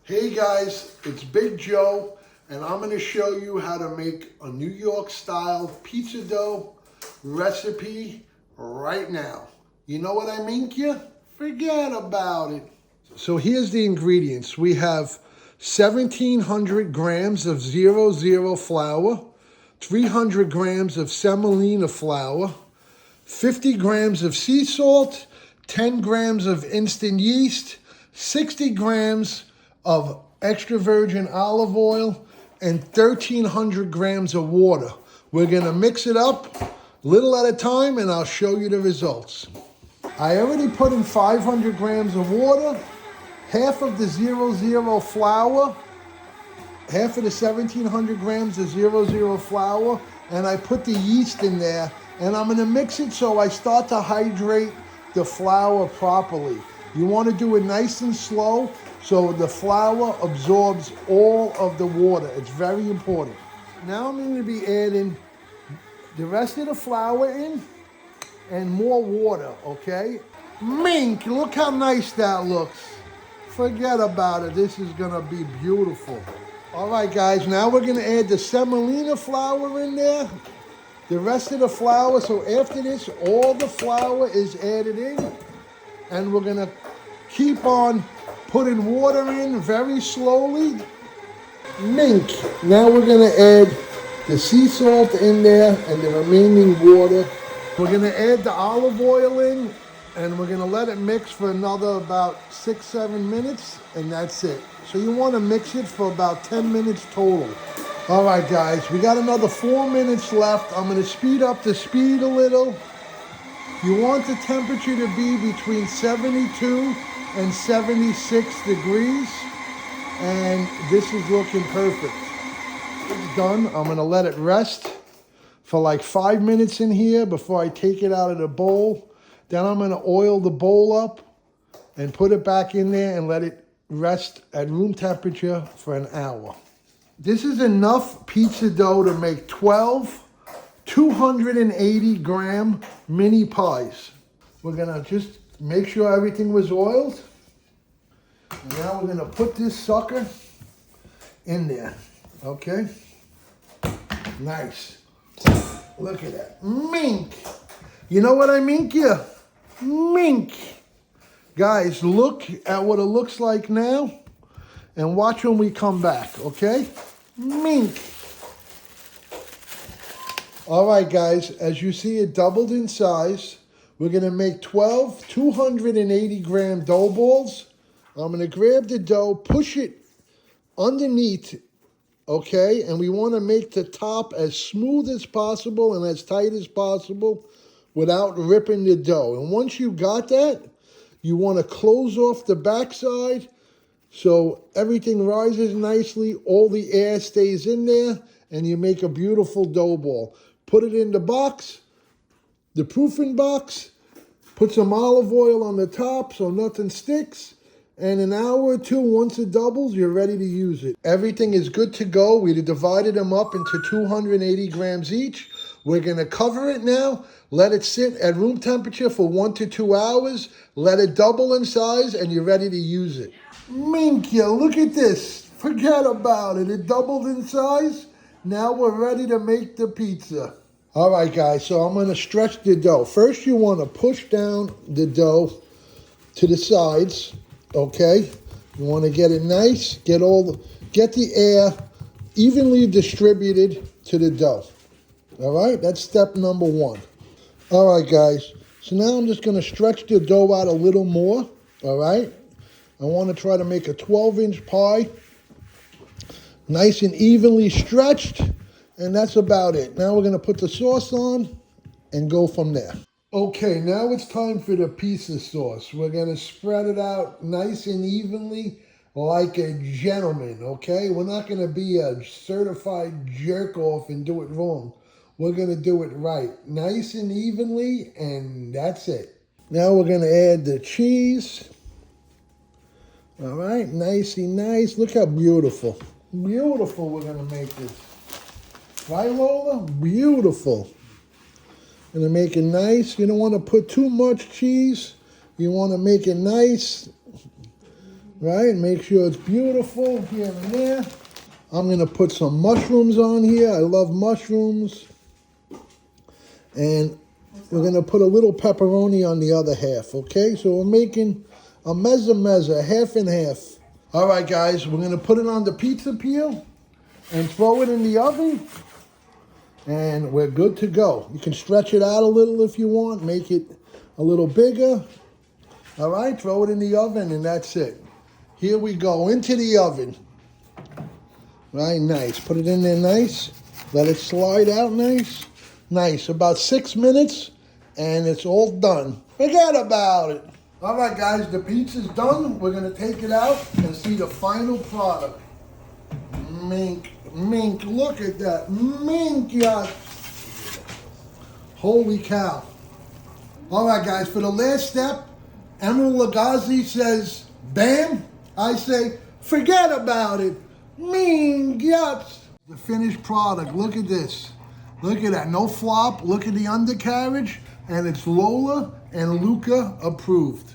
Hey guys, it's Big Joe, and I'm going to show you how to make a New York style pizza dough recipe right now. You know what I mean, you? Forget about it. So here's the ingredients. We have 1,700 grams of 00 flour, 300 grams of semolina flour, 50 grams of sea salt, 10 grams of instant yeast, 60 grams of extra virgin olive oil, and 1,300 grams of water. We're gonna mix it up little at a time and I'll show you the results. I already put in 500 grams of water, half of the 00 flour, half of the 1,700 grams of 00 flour, and I put the yeast in there, and I'm gonna mix it so I start to hydrate the flour properly. You wanna do it nice and slow so the flour absorbs all of the water. It's very important. Now I'm gonna be adding the rest of the flour in and more water, okay? Mink, look how nice that looks. Forget about it, this is gonna be beautiful. All right, guys, now we're gonna add the semolina flour in there, the rest of the flour. So after this, all the flour is added in, and we're gonna keep on putting water in very slowly. Mink. Now we're gonna add the sea salt in there and the remaining water. We're gonna add the olive oil in, and we're gonna let it mix for another about 6-7 minutes, and that's it. So you wanna mix it for about 10 minutes total. All right, guys, we got another 4 minutes left. I'm gonna speed up the speed a little. You want the temperature to be between 72 and 76 degrees, and this is looking perfect. It's done. I'm gonna let it rest for like 5 minutes in here before I take it out of the bowl. Then I'm gonna oil the bowl up and put it back in there and let it rest at room temperature for an hour. This is enough pizza dough to make 12 280 gram mini pies. We're gonna just make sure everything was oiled. And now we're gonna put this sucker in there, okay? Nice. Look at that, mink. You know what I mean, yeah? Mink. Guys, look at what it looks like now and watch when we come back, okay? Mink. All right, guys, as you see, it doubled in size. We're gonna make 12 280 gram dough balls. I'm gonna grab the dough, push it underneath, okay? And we wanna make the top as smooth as possible and as tight as possible without ripping the dough. And once you got that, you wanna close off the backside so everything rises nicely, all the air stays in there, and you make a beautiful dough ball. Put it in the box, the proofing box, put some olive oil on the top so nothing sticks, and an hour or two, once it doubles, you're ready to use it. Everything is good to go. We divided them up into 280 grams each. We're gonna cover it now, let it sit at room temperature for 1 to 2 hours, let it double in size, and you're ready to use it. Minkia, look at this. Forget about it. It doubled in size. Now we're ready to make the pizza. All right, guys, so I'm gonna stretch the dough. First, you wanna push down the dough to the sides, okay? You wanna get it nice, get the air evenly distributed to the dough. All right, that's step number one. All right, guys, so now I'm just gonna stretch the dough out a little more, all right? I wanna try to make a 12-inch pie. Nice and evenly stretched, and that's about it. Now we're gonna put the sauce on and go from there. Okay, now it's time for the pizza sauce. We're gonna spread it out nice and evenly like a gentleman, okay? We're not gonna be a certified jerk off and do it wrong. We're gonna do it right, nice and evenly, and that's it. Now we're gonna add the cheese. All right, nicey nice. Look how beautiful. Beautiful we're gonna make this. Right, Lola? Beautiful. Gonna make it nice. You don't wanna put too much cheese. You wanna make it nice. right? Make sure it's beautiful here and there. I'm gonna put some mushrooms on here. I love mushrooms. And we're gonna put a little pepperoni on the other half, okay? So we're making a mezza, half and half. All right, guys, we're gonna put it on the pizza peel and throw it in the oven, and we're good to go. You can stretch it out a little if you want, make it a little bigger. All right, throw it in the oven, and that's it. Here we go, into the oven. Right, nice. Put it in there nice. Let it slide out nice. Nice, about 6 minutes, and it's all done. Forget about it. All right, guys, the pizza's done. We're gonna take it out and see the final product. Mink, look at that. Mink, yeah. Holy cow. All right, guys, for the last step, Emerald Lagasse says, bam. I say, forget about it. Mink, yes. The finished product, look at this. Look at that, no flop. Look at the undercarriage, and it's Lola and Luca approved.